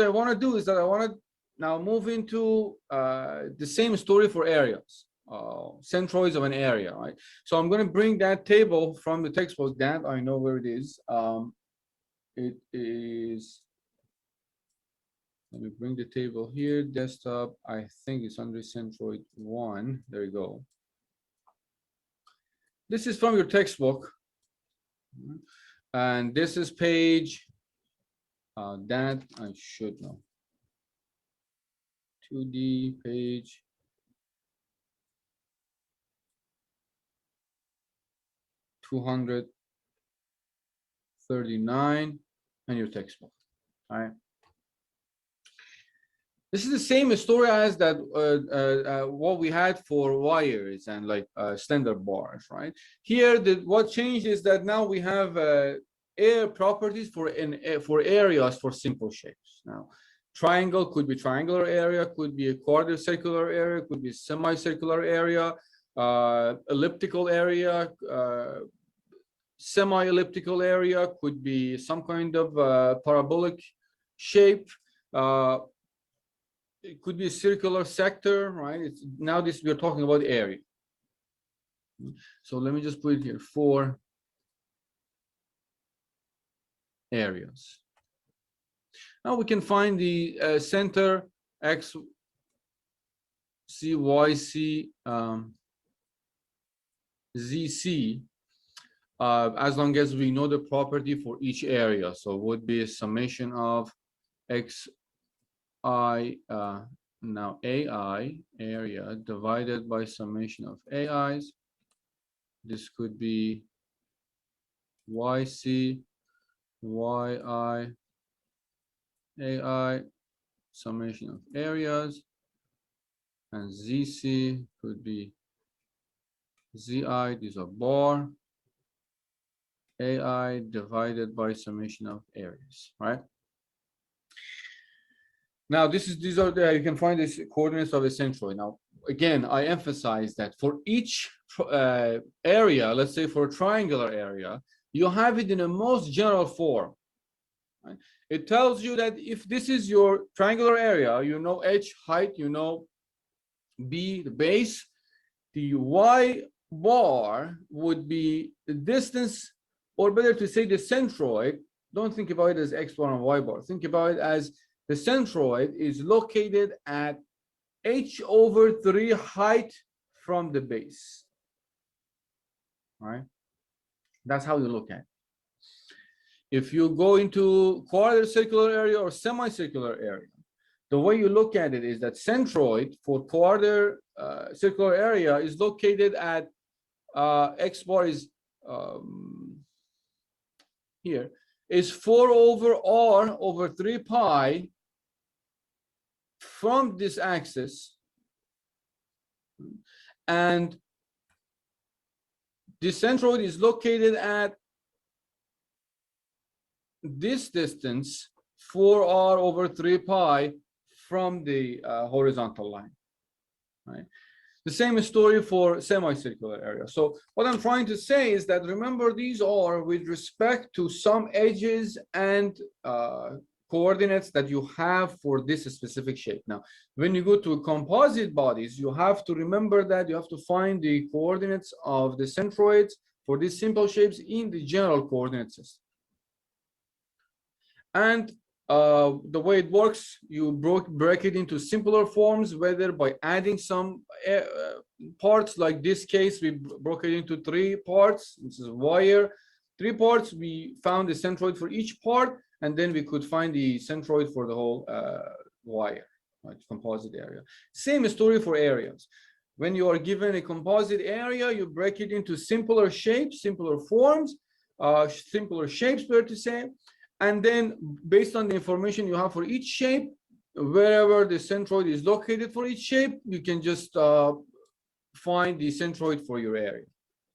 what I want to do is that I want to now move into the same story for areas, centroids of an area, right? So I'm going to bring that table from the textbook. That I know where it is. It is. Let me bring the table here. Desktop. I think it's under Centroid 1. There you go. This is from your textbook, and this is page. That I should know. 2D page 239 in your textbook. All right. This is the same story as that what we had for wires and like standard bars, right? Here, what changed is that now we have air properties for areas for simple shapes. Now, triangle could be triangular area, could be a quadricircular area, could be semicircular area, elliptical area, semi-elliptical area, could be some kind of parabolic shape. It could be a circular sector, right? Now we're talking about area. So let me just put it here, 4 areas. Now we can find the center X, C, Y, C, Z, C, as long as we know the property for each area. So it would be a summation of X, I, now AI, area, divided by summation of AIs. This could be YC, YI, AI, summation of areas, and ZC could be ZI, these are bar, AI divided by summation of areas, right? Now, these are the, you can find these coordinates of a centroid. Now, again, I emphasize that for each area, let's say for a triangular area, you have it in a most general form. Right? It tells you that if this is your triangular area, you know H, height, you know B, the base, the Y bar would be the distance, or better to say the centroid. Don't think about it as X bar and Y bar. Think about it as the centroid is located at H/3 height from the base. All right? That's how you look at it. If you go into quadricircular area or semicircular area, the way you look at it is that centroid for circular area is located at X bar is here is 4/r/3 pi from this axis, and the centroid is located at this distance 4r/3 pi from the horizontal line, right? The same story for semicircular area. So what I'm trying to say is that remember, these are with respect to some edges and coordinates that you have for this specific shape. Now, when you go to composite bodies, you have to remember that you have to find the coordinates of the centroids for these simple shapes in the general coordinate system. And the way it works, you break it into simpler forms, whether by adding some parts, like this case, we broke it into 3 parts. This is a wire, 3 parts. We found the centroid for each part, and then we could find the centroid for the whole wire, like composite area. Same story for areas. When you are given a composite area, you break it into simpler shapes, simpler forms, simpler shapes, better to say. And then based on the information you have for each shape, wherever the centroid is located for each shape, you can just find the centroid for your area.